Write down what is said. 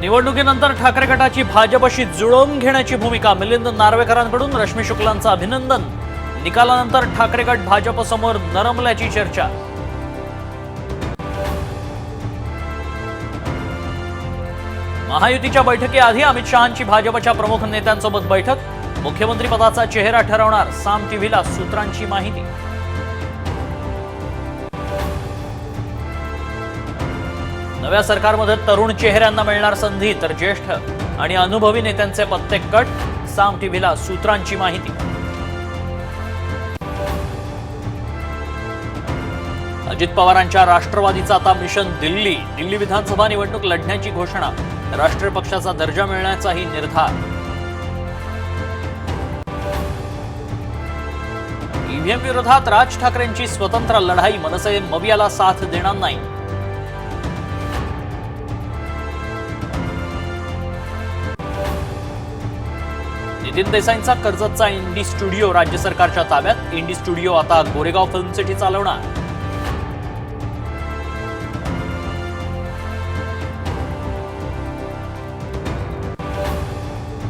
निवडणुकीनंतर ठाकरे गटाची भाजपशी जुळवून घेण्याची भूमिका मिलिंद नार्वेकरांकडून रश्मी शुक्लांचं अभिनंदन। निकालानंतर ठाकरे गट भाजपसमोर नरमल्याची चर्चा। महायुतीच्या बैठकीआधी अमित शहांची भाजपच्या प्रमुख नेत्यांसोबत बैठक। मुख्यमंत्री पदाचा चेहरा ठरवणार साम टीव्हीला सूत्रांची माहिती। नव्या सरकारमध्ये तरुण चेहऱ्यांना मिळणार संधी, तर ज्येष्ठ आणि अनुभवी नेत्यांचे पत्ते कट। साम टीव्हीला सूत्रांची माहिती। अजित पवारांच्या राष्ट्रवादीचा आता मिशन दिल्ली। दिल्ली विधानसभा निवडणूक लढण्याची घोषणा। राष्ट्रीय पक्षाचा दर्जा मिळण्याचाही निर्धार। ईव्हीएम विरोधात राज ठाकरेंची स्वतंत्र लढाई। मनसे मवियाला साथ देणार नाही। नितीन देसाईंचा कर्जतचा इंडी स्टुडिओ राज्य सरकारच्या ताब्यात। इंडी स्टुडिओ आता गोरेगाव फिल्म सिटी चालवणार।